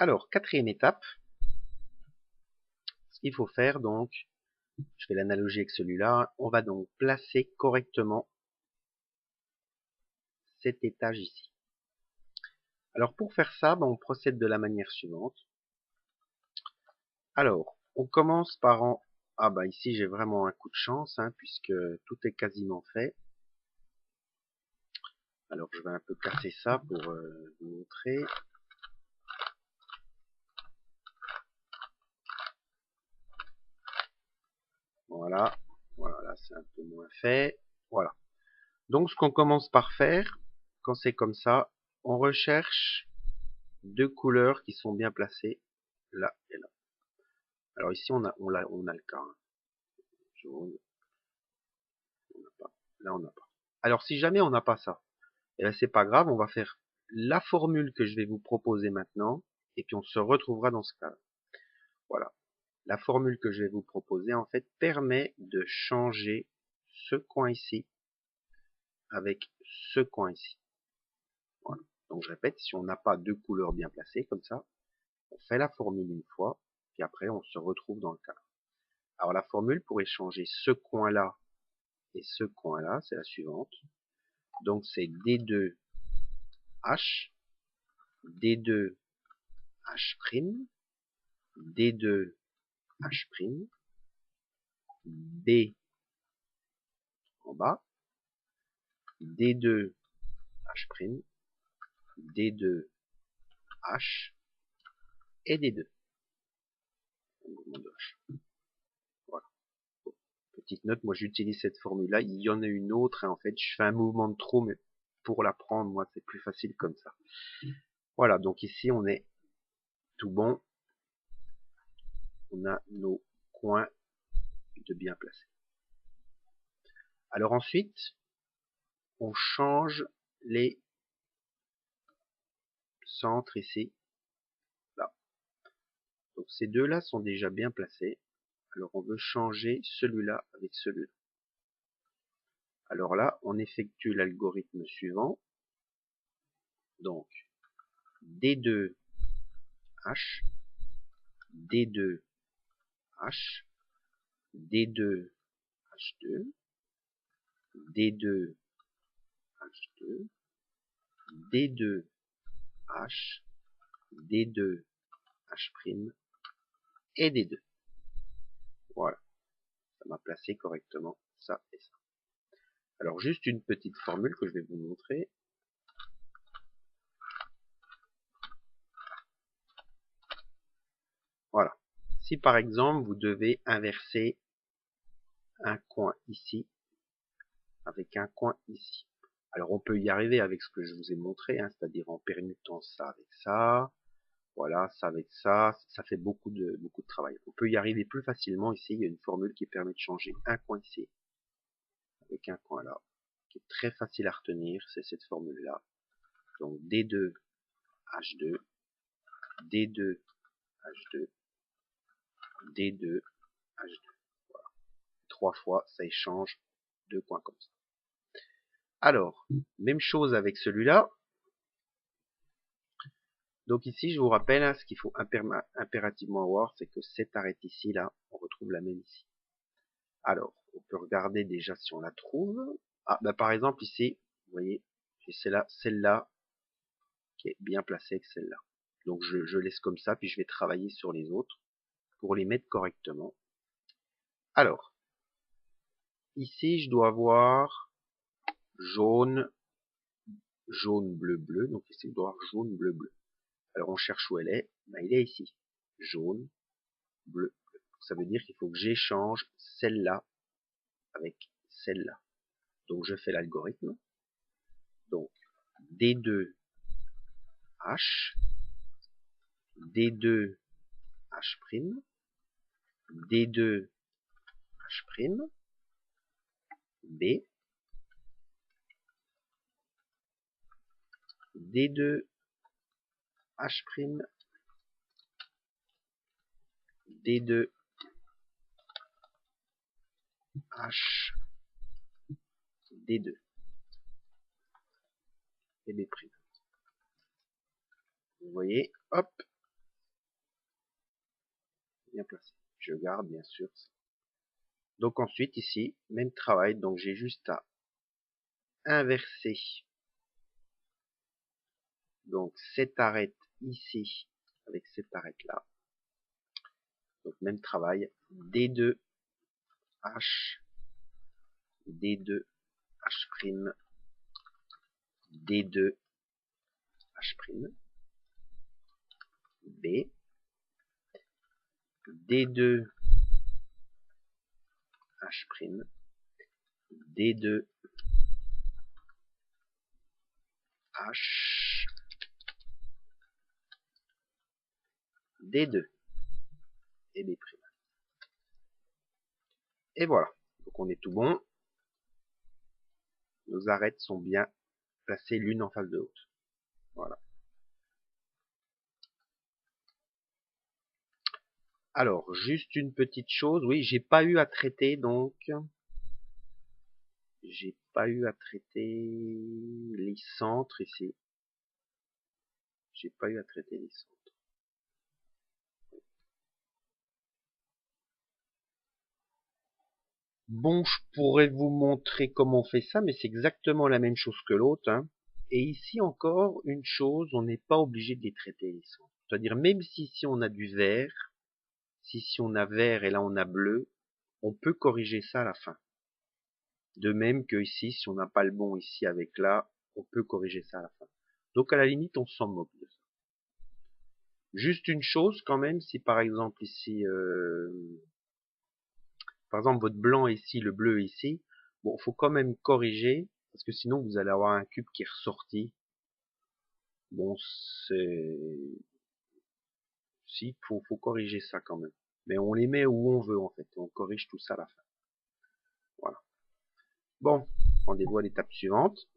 Alors, quatrième étape, ce qu'il faut faire donc, je fais l'analogie avec celui-là, on va donc placer correctement cet étage ici. Alors pour faire ça, on procède de la manière suivante. Alors, on commence par en... Ah bah ici j'ai vraiment un coup de chance, puisque tout est quasiment fait. Alors je vais un peu casser ça pour vous montrer. Voilà, voilà, là c'est un peu moins fait. Voilà. Donc ce qu'on commence par faire, quand c'est comme ça, on recherche deux couleurs qui sont bien placées, là et là. Alors ici on a le cas, jaune, on n'a pas, là on n'a pas. Alors si jamais on n'a pas ça, et là c'est pas grave, on va faire la formule que je vais vous proposer maintenant, et puis on se retrouvera dans ce cas-là. Voilà. La formule que je vais vous proposer, en fait, permet de changer ce coin ici avec ce coin ici. Voilà. Donc je répète, si on n'a pas deux couleurs bien placées comme ça, on fait la formule une fois, puis après on se retrouve dans le cas. Alors la formule pour échanger ce coin-là et ce coin-là, c'est la suivante. Donc c'est D2H, D2H', D2H', B en bas, D2H', D2H et D2. Voilà. Petite note, moi j'utilise cette formule-là. Il y en a une autre, en fait, je fais un mouvement de trop, mais pour la prendre, moi, c'est plus facile comme ça. Voilà, donc ici, on est tout bon. On a nos coins de bien placés. Alors ensuite, on change les centres ici, là. Donc ces deux-là sont déjà bien placés. Alors on veut changer celui-là avec celui-là. Alors là, on effectue l'algorithme suivant. Donc D2H, D2H, D2H2, D2H2, D2H, D2H' et D2. Voilà, ça m'a placé correctement ça et ça. Alors juste une petite formule que je vais vous montrer. Voilà. Si par exemple vous devez inverser un coin ici avec un coin ici. Alors on peut y arriver avec ce que je vous ai montré, c'est-à-dire en permutant ça avec ça, voilà, ça avec ça, ça fait beaucoup de travail. On peut y arriver plus facilement ici, il y a une formule qui permet de changer un coin ici avec un coin là, qui est très facile à retenir, c'est cette formule-là. Donc D2H2, D2H2, D2H2. Voilà. 3 fois, ça échange deux coins comme ça. Alors, même chose avec celui-là. Donc ici, je vous rappelle, ce qu'il faut impérativement avoir, c'est que cette arête ici, là, on retrouve la même ici. Alors, on peut regarder déjà si on la trouve. Ah, bah par exemple ici, vous voyez, j'ai celle-là qui est bien placée avec celle-là. Donc je laisse comme ça, puis je vais travailler sur les autres pour les mettre correctement. Alors, ici, je dois avoir jaune, jaune, bleu, bleu. Donc ici, je dois avoir jaune, bleu, bleu. Alors on cherche où elle est. Ben, il est ici. Jaune, bleu, bleu. Ça veut dire qu'il faut que j'échange celle-là avec celle-là. Donc je fais l'algorithme. Donc D2H, D2H', D2H', B, D2H', D2H, D2 et B'. Vous voyez, hop, bien placé. Je garde bien sûr. Donc ensuite ici, même travail, donc j'ai juste à inverser donc cette arête ici avec cette arête là. Donc même travail, D2 H, D2 H', D2 H', B, D2 H', D2 H, D2 et B'. Et voilà. Donc on est tout bon. Nos arêtes sont bien placées l'une en face de l'autre. Voilà. Alors, juste une petite chose. Oui, j'ai pas eu à traiter, donc. J'ai pas eu à traiter les centres ici. J'ai pas eu à traiter les centres. Bon, je pourrais vous montrer comment on fait ça, mais c'est exactement la même chose que l'autre, hein. Et ici encore, une chose, on n'est pas obligé de les traiter les centres. C'est-à-dire, même si on a du vert, si on a vert et là on a bleu, on peut corriger ça à la fin. De même que ici, si on n'a pas le bon ici avec là, on peut corriger ça à la fin. Donc à la limite, on s'en moque de ça. Juste une chose quand même, si par exemple ici, par exemple votre blanc ici, le bleu ici, bon, faut quand même corriger, parce que sinon vous allez avoir un cube qui est ressorti. Bon, c'est... Si, faut corriger ça quand même. Mais on les met où on veut en fait, on corrige tout ça à la fin. Voilà. Bon, rendez-vous à l'étape suivante.